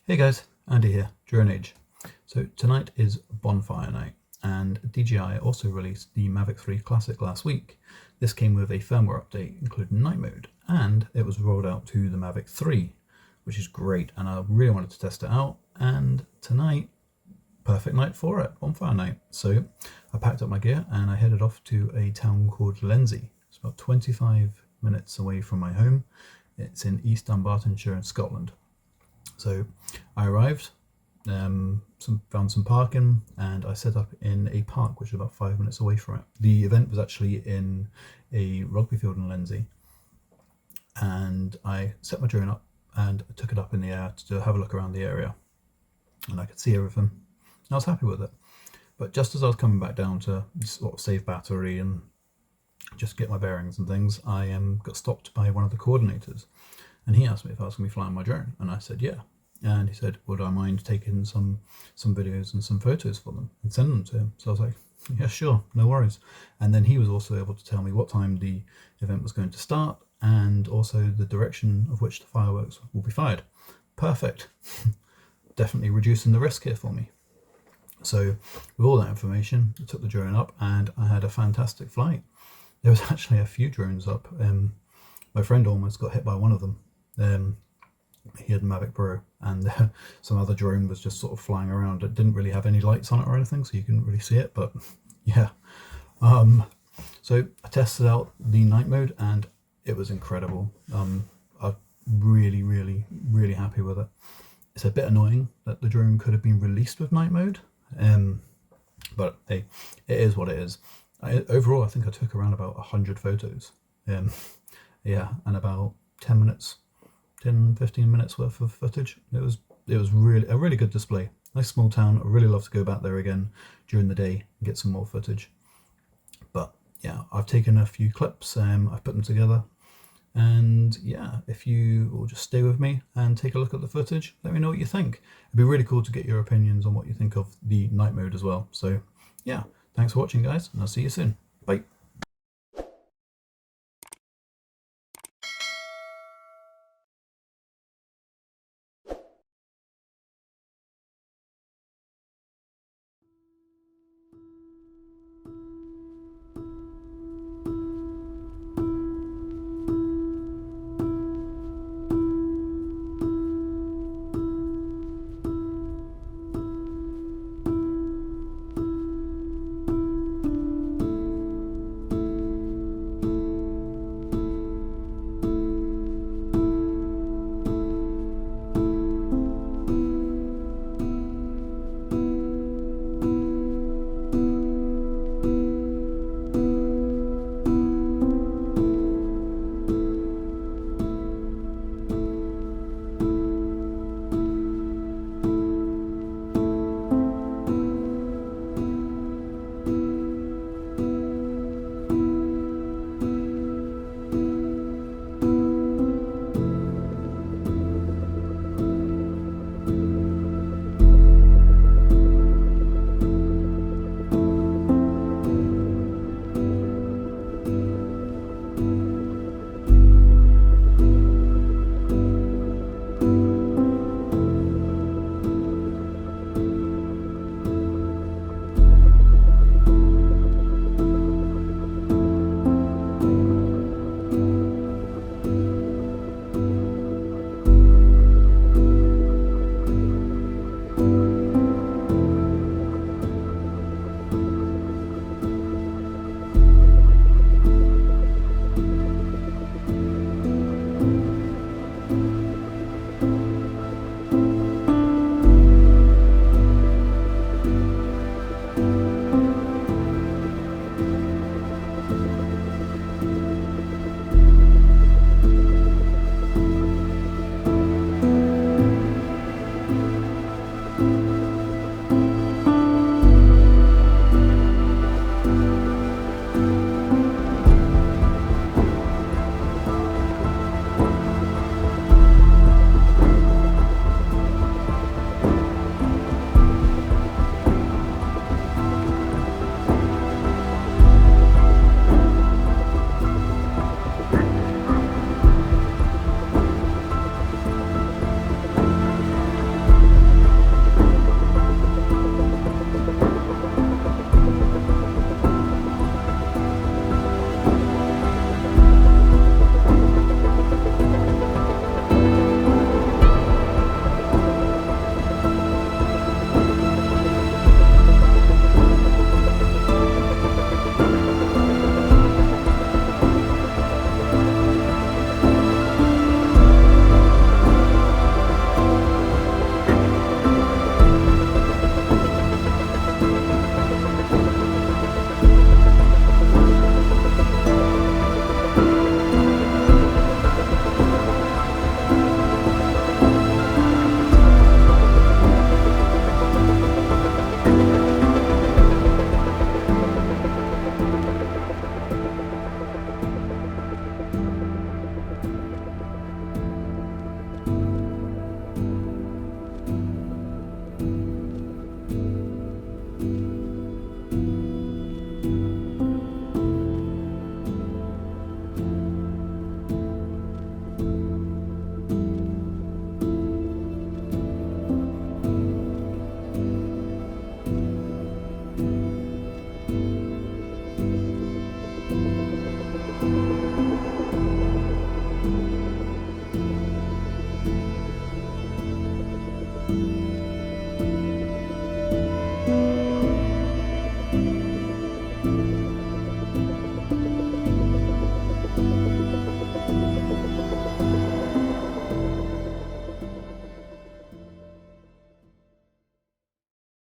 Hey guys, Andy here, Drone Age. So tonight is bonfire night, and DJI also released the Mavic 3 Classic last week. This came with a firmware update including night mode, and it was rolled out to the Mavic 3, which is great, and I really wanted to test it out, and tonight, perfect night for it, bonfire night. So I packed up my gear and I headed off to a town called Lenzie. It's about 25 minutes away from my home. It's in East Dunbartonshire in Scotland. So I arrived, found some parking, and I set up in a park which is about 5 minutes away from it. The event was actually in a rugby field in Lenzie, and I set my drone up and took it up in the air to have a look around the area, and I could see everything. I was happy with it. But just as I was coming back down to sort of save battery and just get my bearings and things, I got stopped by one of the coordinators. And he asked me if I was going to be flying my drone, and I said yeah. And he said, would I mind taking some videos and some photos for them and send them to him? So I was like, yeah, sure, no worries. And then he was also able to tell me what time the event was going to start and also the direction of which the fireworks will be fired. Perfect. Definitely reducing the risk here for me. So with all that information, I took the drone up and I had a fantastic flight. There was actually a few drones up. My friend almost got hit by one of them. He had a Mavic Pro, and some other drone was just sort of flying around. It didn't really have any lights on it or anything, so you couldn't really see it, but yeah. So I tested out the night mode and it was incredible. I'm really happy with it. It's a bit annoying that the drone could have been released with night mode, but hey, it is what it is. Overall, I think I took around about 100 photos. Yeah, and about 10 15 minutes worth of footage. It was really a really good display. Nice small town. I really love to go back there again during the day and get some more footage. But yeah, I've taken a few clips, I've put them together, and yeah, if you will just stay with me and take a look at the footage, let me know what you think. It'd be really cool to get your opinions on what you think of the night mode as well. So yeah, thanks for watching guys, and I'll see you soon. Bye.